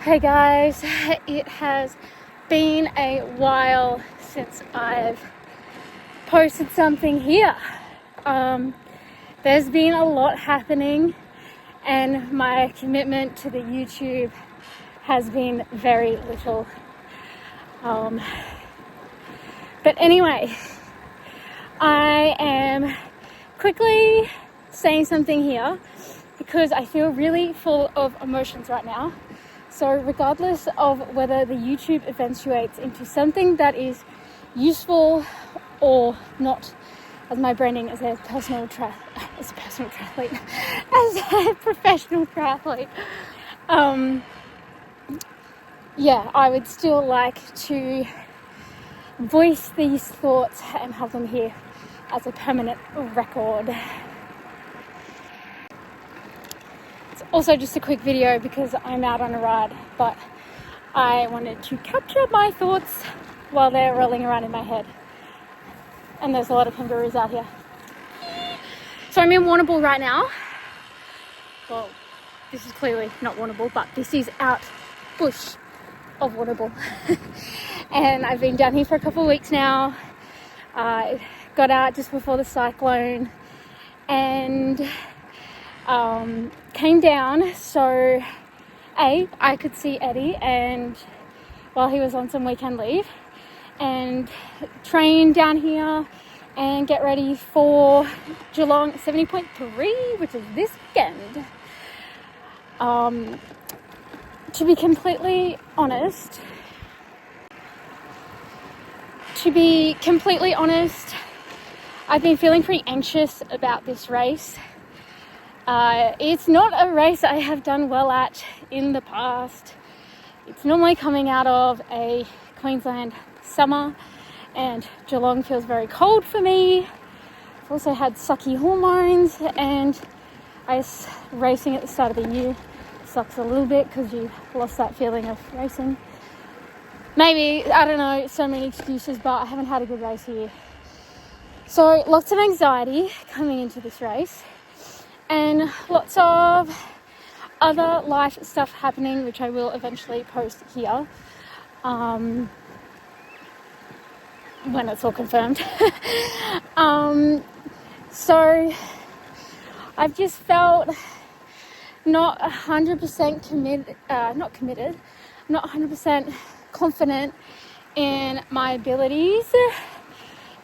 Hey guys, it has been a while since I've posted something here. There's been a lot happening and my commitment to the YouTube has been very little. But anyway, I am quickly saying something here because I feel really full of emotions right now. So regardless of whether the YouTube eventuates into something that is useful or not, as my branding as a professional triathlete, I would still like to voice these thoughts and have them here as a permanent record. Also just a quick video because I'm out on a ride, but I wanted to capture my thoughts while they're rolling around in my head. And there's a lot of kangaroos out here. So I'm in Warrnambool right now. Well, this is clearly not Warrnambool, but this is out bush of Warrnambool. And I've been down here for a couple of weeks now. I got out just before the cyclone and came down so I could see Eddie and while he was on some weekend leave, and train down here and get ready for Geelong 70.3, which is this weekend. To be completely honest, I've been feeling pretty anxious about this race. It's not a race I have done well at in the past. It's normally coming out of a Queensland summer and Geelong feels very cold for me. I've also had sucky hormones and racing at the start of the year sucks a little bit because you lost that feeling of racing. Maybe, I don't know, so many excuses, but I haven't had a good race here. So lots of anxiety coming into this race. And lots of other life stuff happening, which I will eventually post here when it's all confirmed. So I've just felt not 100% not 100% confident in my abilities.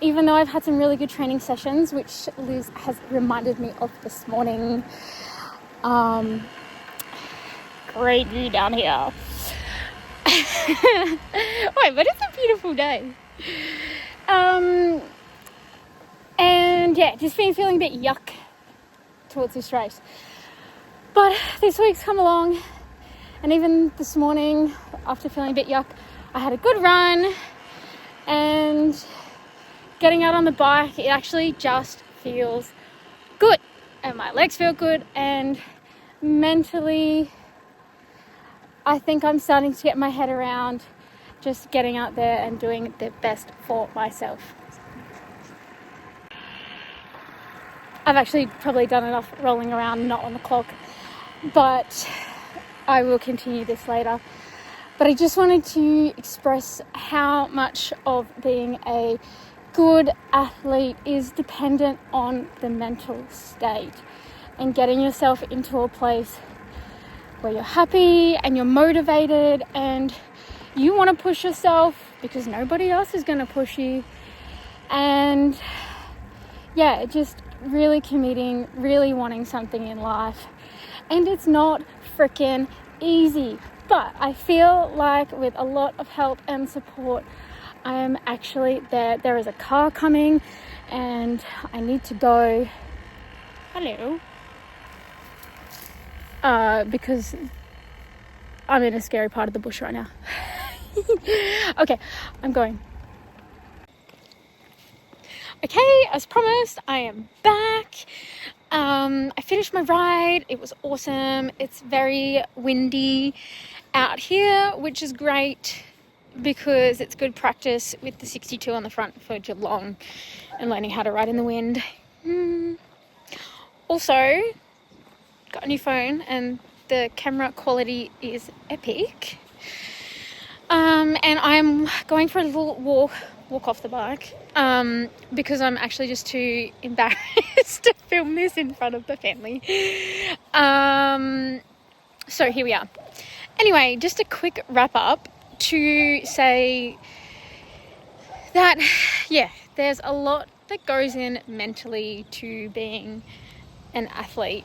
Even though I've had some really good training sessions, which Liz has reminded me of this morning. Great view down here. Wait, but it's a beautiful day. And yeah, just been feeling a bit yuck towards this race. But this week's come along, and even this morning, after feeling a bit yuck, I had a good run, and getting out on the bike, it actually just feels good. And my legs feel good, and mentally, I think I'm starting to get my head around just getting out there and doing the best for myself. I've actually probably done enough rolling around, not on the clock, but I will continue this later. But I just wanted to express how much of being a good athlete is dependent on the mental state and getting yourself into a place where you're happy and you're motivated and you want to push yourself because nobody else is going to push you. And yeah, just really committing, really wanting something in life. And it's not freaking easy, but I feel like with a lot of help and support, I am actually there. There is a car coming and I need to go. Hello. Because I'm in a scary part of the bush right now. Okay, I'm going. Okay, as promised, I am back. I finished my ride. It was awesome. It's very windy out here, which is great because it's good practice with the 62 on the front for Geelong and learning how to ride in the wind. Also, got a new phone and the camera quality is epic. And I'm going for a little walk off the bike, because I'm actually just too embarrassed to film this in front of the family. So here we are. Anyway, just a quick wrap up to say that, yeah, there's a lot that goes in mentally to being an athlete,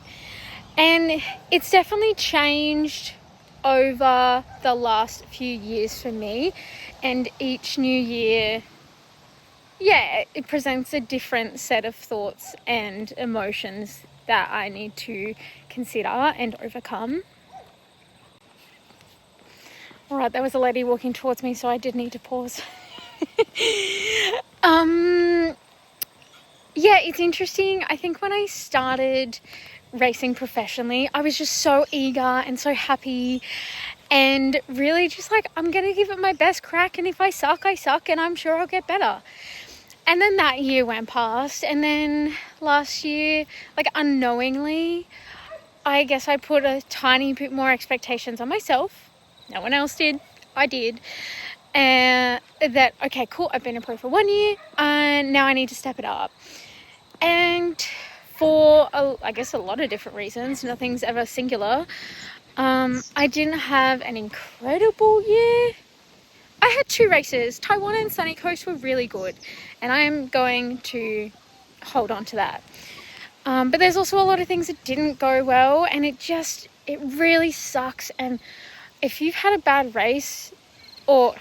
and it's definitely changed over the last few years for me, and each new year, yeah, it presents a different set of thoughts and emotions that I need to consider and overcome. All right, there was a lady walking towards me, so I did need to pause. Yeah, it's interesting. I think when I started racing professionally, I was just so eager and so happy, and really just like, I'm going to give it my best crack, and if I suck, I suck, and I'm sure I'll get better. And then that year went past, and then last year, like unknowingly, I guess I put a tiny bit more expectations on myself. No one else did. I did. And that, okay, cool, I've been a pro for 1 year, and now I need to step it up. And for, I guess, a lot of different reasons, nothing's ever singular, I didn't have an incredible year. I had 2 races. Taiwan and Sunny Coast were really good, and I am going to hold on to that. But there's also a lot of things that didn't go well, and it really sucks. And if you've had a bad race, or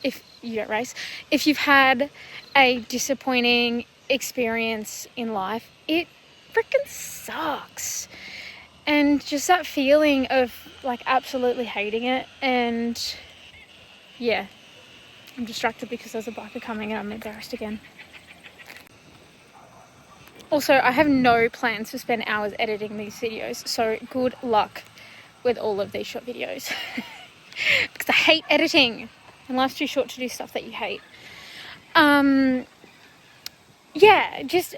if you don't race, if you've had a disappointing experience in life, it freaking sucks. And just that feeling of like absolutely hating it. And yeah, I'm distracted because there's a biker coming and I'm embarrassed again. Also, I have no plans to spend hours editing these videos, so good luck with all of these short videos. Because I hate editing, and life's too short to do stuff that you hate. Yeah, just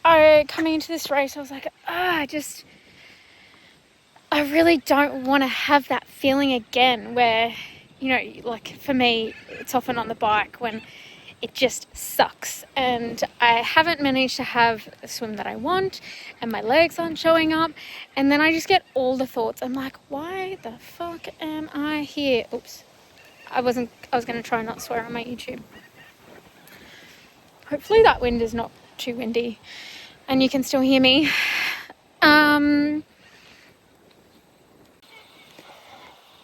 coming into this race, I was like, I really don't want to have that feeling again where, you know, like for me, it's often on the bike when it just sucks and I haven't managed to have a swim that I want and my legs aren't showing up, and then I just get all the thoughts. I'm like, why the fuck am I here? Oops. I was going to try and not swear on my YouTube. Hopefully that wind is not too windy and you can still hear me.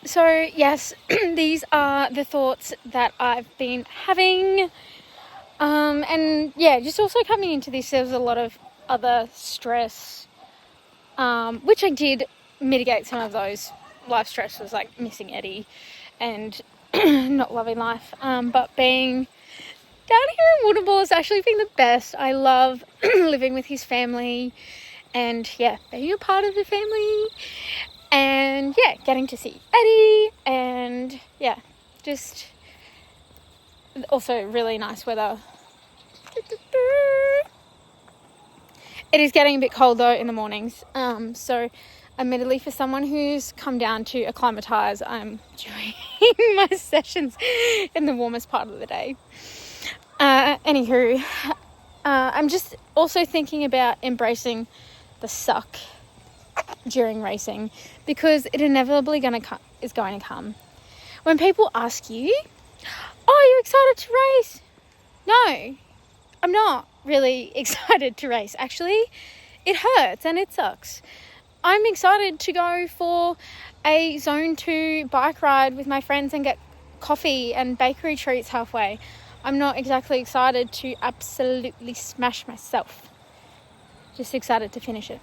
So yes, these are the thoughts that I've been having. And yeah, just also coming into this, there was a lot of other stress, which I did mitigate some of those. Life stress was like missing Eddie and not loving life. But being down here in Woodable has actually been the best. I love living with his family and yeah, being a part of the family. And yeah, getting to see Eddie, and yeah, just also really nice weather. It is getting a bit cold though in the mornings, so admittedly for someone who's come down to acclimatise, I'm doing my sessions in the warmest part of the day. Anywho, I'm just also thinking about embracing the suck during racing, because it inevitably is going to come. When people ask you, oh, are you excited to race? No, I'm not really excited to race. Actually, it hurts and it sucks. I'm excited to go for a zone 2 bike ride with my friends and get coffee and bakery treats halfway. I'm not exactly excited to absolutely smash myself. Just excited to finish it.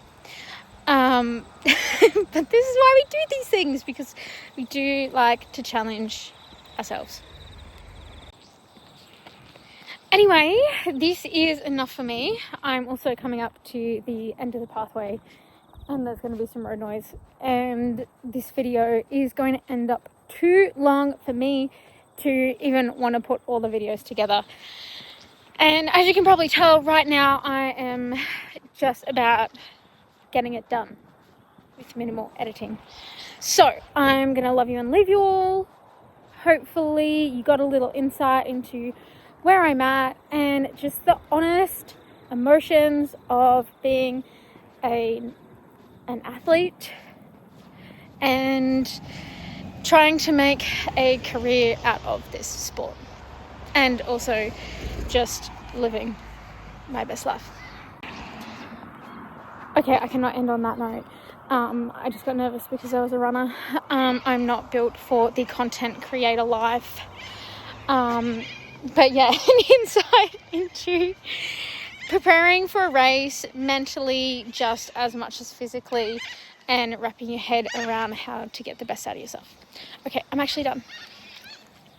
But this is why we do these things, because we do like to challenge ourselves. Anyway, this is enough for me. I'm also coming up to the end of the pathway and there's going to be some road noise, and this video is going to end up too long for me to even want to put all the videos together. And as you can probably tell right now, I am just about getting it done. with minimal editing. So I'm gonna love you and leave you all. Hopefully you got a little insight into where I'm at and just the honest emotions of being an athlete and trying to make a career out of this sport, and also just living my best life. Okay, I cannot end on that note. I just got nervous because I was a runner. I'm not built for the content creator life. But yeah, an insight into preparing for a race mentally just as much as physically, and wrapping your head around how to get the best out of yourself. Okay, I'm actually done.